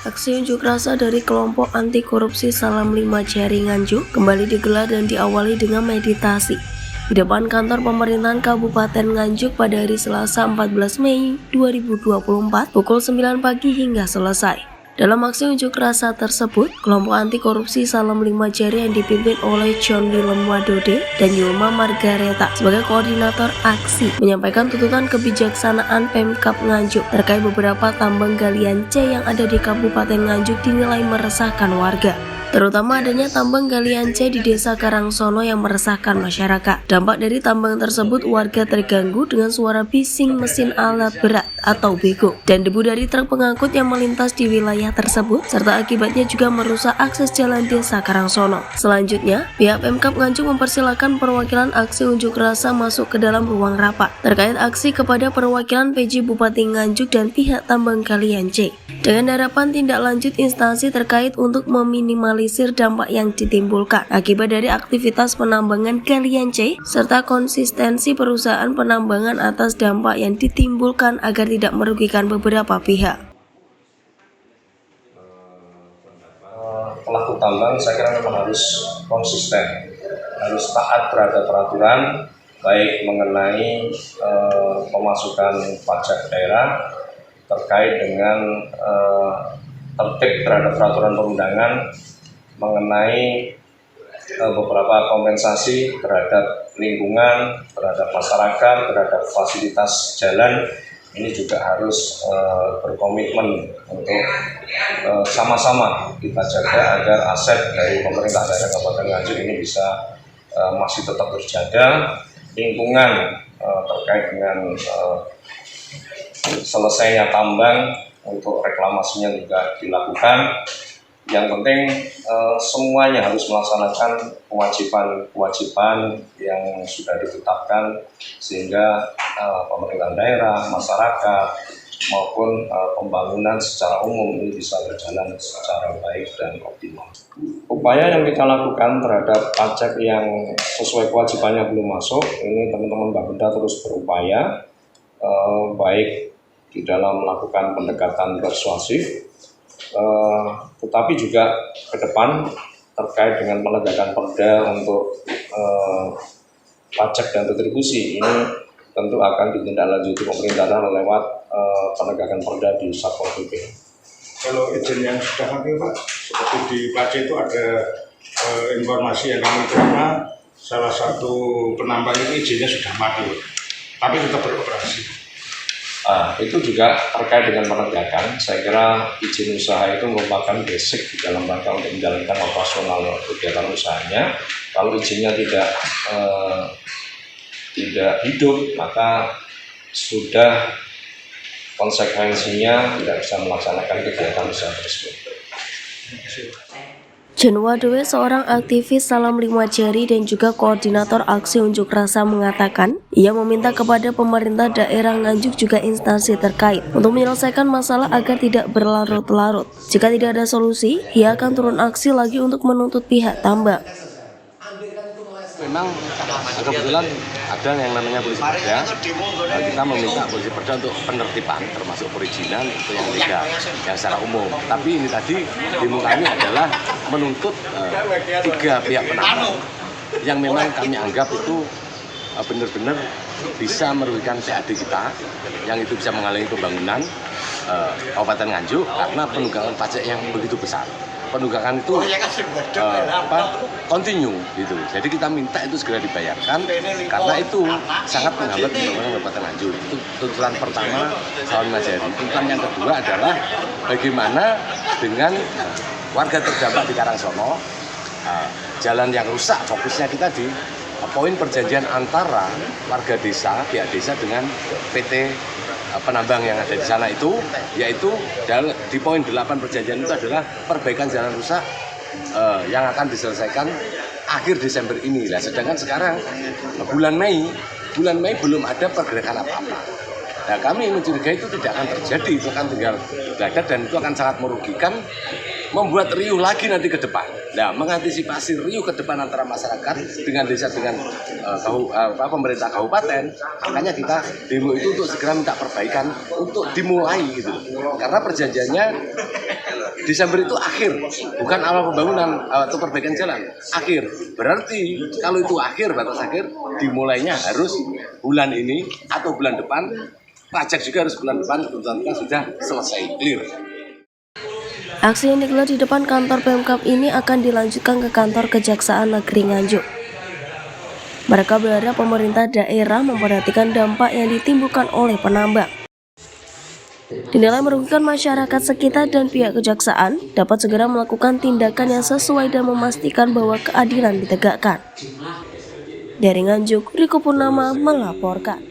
Aksi unjuk rasa dari kelompok anti korupsi Salam 5 Jari Nganjuk kembali digelar dan diawali dengan meditasi di depan kantor pemerintahan Kabupaten Nganjuk pada hari Selasa 14 Mei 2024 pukul 9 pagi hingga selesai. Dalam aksi unjuk rasa tersebut, kelompok anti korupsi Salam 5 Jari yang dipimpin oleh John Willem Wadode dan Yulma Margareta sebagai koordinator aksi menyampaikan tuntutan kebijaksanaan Pemkab Nganjuk terkait beberapa tambang galian C yang ada di Kabupaten Nganjuk dinilai meresahkan warga. Terutama adanya tambang galian C di Desa Karangsono yang meresahkan masyarakat. Dampak dari tambang tersebut, warga terganggu dengan suara bising mesin alat berat atau bego dan debu dari truk pengangkut yang melintas di wilayah tersebut, serta akibatnya juga merusak akses jalan Desa Karangsono. Selanjutnya, pihak Pemkab Nganjuk mempersilahkan perwakilan aksi unjuk rasa masuk ke dalam ruang rapat terkait aksi kepada perwakilan PJ Bupati Nganjuk dan pihak tambang galian C dengan harapan tindak lanjut instansi terkait untuk meminimalisir dampak yang ditimbulkan akibat dari aktivitas penambangan galian C serta konsistensi perusahaan penambangan atas dampak yang ditimbulkan agar tidak merugikan beberapa pihak. Pelaku tambang saya kira memang harus konsisten, harus taat terhadap peraturan baik mengenai pemasukan pajak daerah terkait dengan tertib terhadap peraturan perundangan mengenai beberapa kompensasi terhadap lingkungan, terhadap masyarakat, terhadap fasilitas jalan. Ini juga harus berkomitmen untuk sama-sama kita jaga agar aset dari pemerintah daerah Kabupaten Nganjuk ini bisa masih tetap terjaga. Lingkungan terkait dengan selesainya tambang untuk reklamasinya juga dilakukan. Yang penting semuanya harus melaksanakan kewajiban-kewajiban yang sudah ditetapkan sehingga pemerintah daerah, masyarakat maupun pembangunan secara umum ini bisa berjalan secara baik dan optimal. Upaya yang kita lakukan terhadap pajak yang sesuai kewajibannya belum masuk, ini teman-teman Bapeda terus berupaya baik di dalam melakukan pendekatan persuasif, tetapi juga ke depan terkait dengan penegakan perda untuk pajak dan retribusi ini tentu akan ditindaklanjuti pemerintah lewat penegakan perda di Satpol PP. Kalau izin yang sudah mati Pak, seperti di pajak itu ada informasi yang kami terima, salah satu penambang itu izinnya sudah mati, tapi tetap beroperasi. Itu juga terkait dengan penegakan. Saya kira izin usaha itu merupakan basic di dalam rangka untuk menjalankan operasional kegiatan usahanya. Kalau izinnya tidak hidup, maka sudah konsekuensinya tidak bisa melaksanakan kegiatan usaha tersebut. John Wadode, seorang aktivis Salam 5 Jari dan juga koordinator aksi unjuk rasa mengatakan, ia meminta kepada pemerintah daerah Nganjuk juga instansi terkait untuk menyelesaikan masalah agar tidak berlarut-larut. Jika tidak ada solusi, ia akan turun aksi lagi untuk menuntut pihak tambang. Memang kebetulan ada yang namanya polisi perda. Kita meminta polisi perda untuk penertiban termasuk perizinan itu yang legal, yang secara umum. Tapi ini tadi demo kami adalah menuntut 3 pihak penambang yang memang kami anggap itu benar-benar bisa merugikan PAD kita, yang itu bisa menghalangi pembangunan Kabupaten Nganjuk karena penunggakan pajak yang begitu besar. Penunggakan itu kontinu gitu. Jadi kita minta itu segera dibayarkan karena itu sangat menghambat pembangunan Kabupaten Nganjuk. Itu tuntutan pertama Salam 5 Jari. Tuntutan yang kedua adalah bagaimana dengan warga terdampak di Karangsono, jalan yang rusak, fokusnya kita di poin perjanjian antara warga desa, pihak desa dengan PT penambang yang ada di sana itu, yaitu di poin 8 perjanjian itu adalah perbaikan jalan rusak yang akan diselesaikan akhir Desember ini. Lah, sedangkan sekarang bulan Mei belum ada pergerakan apa-apa. Nah, kami mencurigai itu tidak akan terjadi, itu akan tinggal dadak dan itu akan sangat merugikan membuat riuh lagi nanti ke depan. Nah, mengantisipasi riuh ke depan antara masyarakat dengan desa dengan pemerintah kabupaten, makanya kita demo itu untuk segera minta perbaikan untuk dimulai gitu. Karena perjanjiannya Desember itu akhir, bukan awal pembangunan atau perbaikan jalan. Akhir. Berarti kalau itu akhir, batas akhir, dimulainya harus bulan ini atau bulan depan. Pajak juga harus bulan depan, tuntutan sudah selesai, clear. Aksi yang digelar di depan kantor Pemkab ini akan dilanjutkan ke kantor Kejaksaan Negeri Nganjuk. Mereka berharap pemerintah daerah memperhatikan dampak yang ditimbulkan oleh penambang. Dinilai merugikan masyarakat sekitar dan pihak kejaksaan dapat segera melakukan tindakan yang sesuai dan memastikan bahwa keadilan ditegakkan. Dari Nganjuk, Riko Purnama melaporkan.